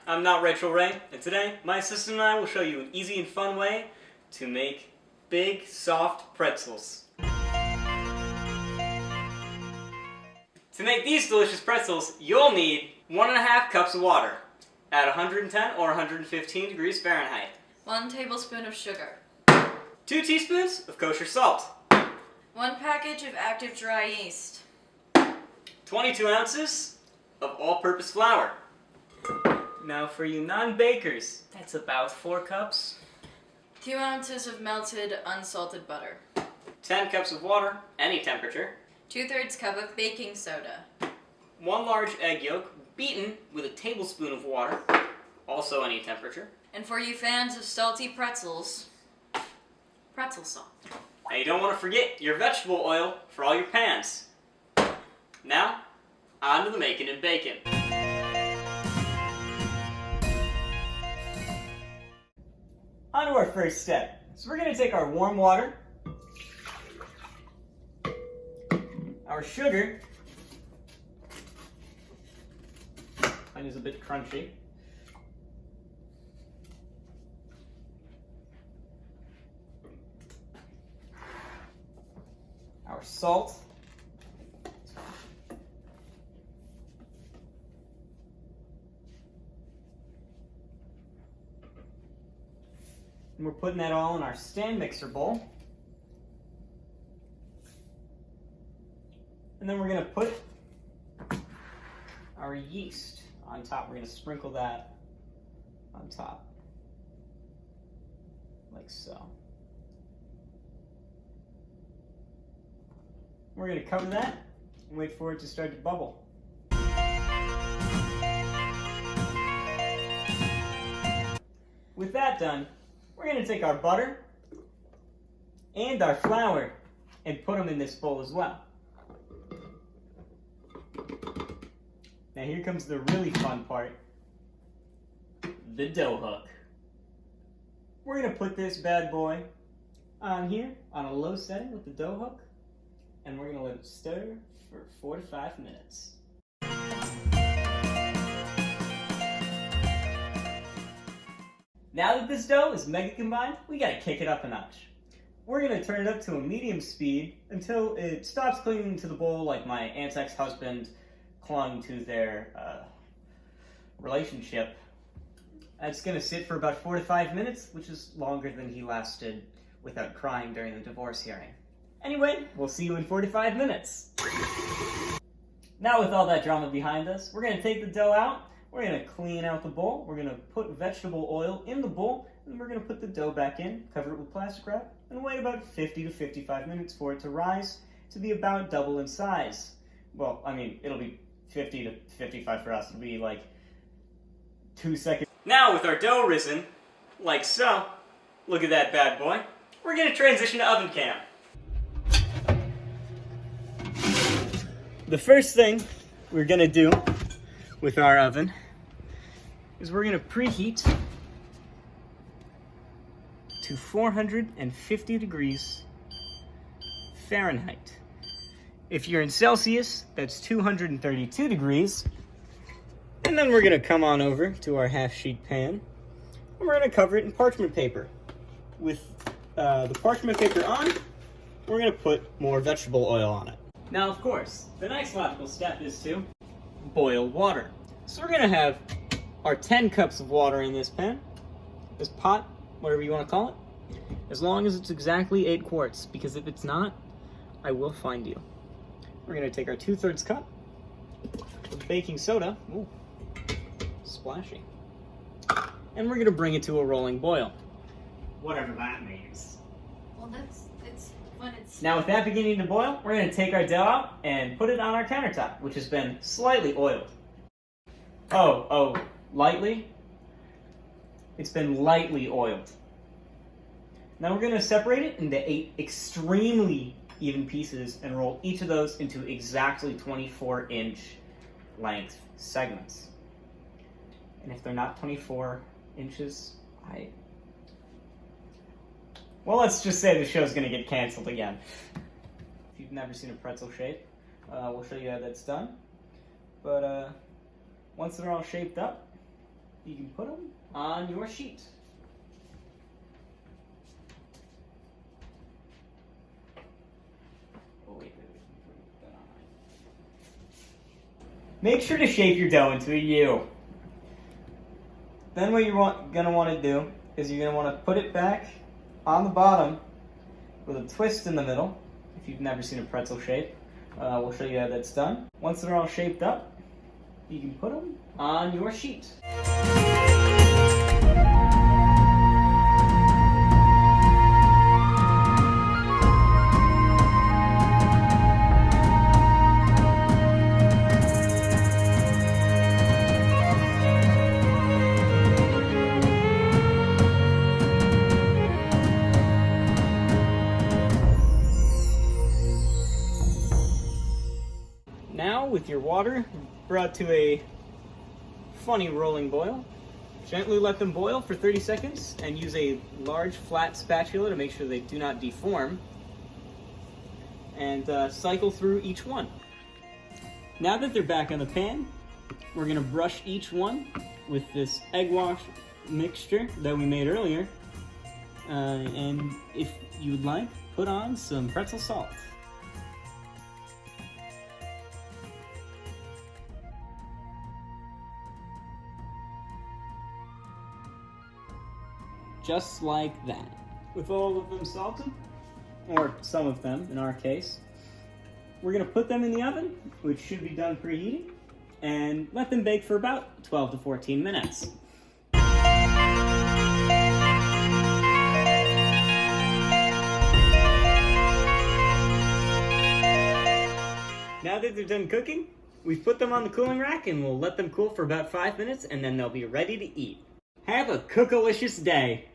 I'm not Rachel Ray, and today my assistant and I will show you an easy and fun way to make big, soft pretzels. To make these delicious pretzels, you'll need 1.5 cups of water at 110 or 115 degrees Fahrenheit. 1 tablespoon of sugar. 2 teaspoons of kosher salt. 1 package of active dry yeast. 22 ounces of all-purpose flour. Now for you non-bakers, that's about 4 cups. 2 ounces of melted unsalted butter. 10 cups of water, any temperature. 2/3 cup of baking soda. 1 large egg yolk, beaten with a tablespoon of water, also any temperature. And for you fans of salty pretzels, pretzel salt. Now you don't want to forget your vegetable oil for all your pans. Now, on to the making and baking. On to our first step. So we're going to take our warm water, our sugar, mine is a bit crunchy, our salt, and we're putting that all in our stand mixer bowl. And then we're going to put our yeast on top. We're going to sprinkle that on top, like so. We're going to cover that and wait for it to start to bubble. With that done, we're going to take our butter and our flour and put them in this bowl as well. Now here comes the really fun part, the dough hook. We're going to put this bad boy on here on a low setting with the dough hook, and we're going to let it stir for 4 to 5 minutes. Now that this dough is mega combined, we got to kick it up a notch. We're going to turn it up to a medium speed until it stops clinging to the bowl like my aunt's ex-husband clung to their relationship. That's going to sit for about 4 to 5 minutes, which is longer than he lasted without crying during the divorce hearing. Anyway, we'll see you in 45 minutes. Now with all that drama behind us, we're going to take the dough out, we're going to clean out the bowl, we're going to put vegetable oil in the bowl, and we're going to put the dough back in, cover it with plastic wrap, and wait about 50 to 55 minutes for it to rise to be about double in size. Well, I mean, it'll be 50 to 55 for us. It'll be like 2 seconds. Now with our dough risen, like so, look at that bad boy, we're going to transition to oven cam. The first thing we're going to do with our oven is we're going to preheat to 450 degrees Fahrenheit. If you're in Celsius, that's 232 degrees. And then we're going to come on over to our half-sheet pan, and we're going to cover it in parchment paper. With the parchment paper on, we're going to put more vegetable oil on it. Now, of course, the next logical step is to boil water. So we're going to have our 10 cups of water in this pan, this pot, whatever you want to call it, as long as it's exactly 8 quarts, because if it's not, I will find you. We're going to take our 2/3 cup of baking soda, ooh, splashy, and we're going to bring it to a rolling boil, whatever that means. Well, it's when it's... Now with that beginning to boil, we're going to take our dough out and put it on our countertop, which has been slightly oiled. Oh, lightly? It's been lightly oiled. Now we're going to separate it into 8 extremely even pieces and roll each of those into exactly 24-inch length segments. And if they're not 24 inches, well, let's just say the show's going to get canceled again. If you've never seen a pretzel shape, we'll show you how that's done. But once they're all shaped up, You can put them on your sheet. Oh, wait. Make sure to shape your dough into a U. Then what you're gonna want to do is you're gonna want to put it back on the bottom with a twist in the middle. If you've never seen a pretzel shape, we'll show you how that's done. Once they're all shaped up, you can put them on your sheet. Now, with your water brought to a funny rolling boil, gently let them boil for 30 seconds and use a large flat spatula to make sure they do not deform, and cycle through each one. Now that they're back on the pan, we're going to brush each one with this egg wash mixture that we made earlier, and if you would like, put on some pretzel salt. Just like that. With all of them salted, or some of them in our case, we're going to put them in the oven, which should be done preheating, and let them bake for about 12 to 14 minutes. Now that they're done cooking, we've put them on the cooling rack and we'll let them cool for about 5 minutes, and then they'll be ready to eat. Have a cookalicious day!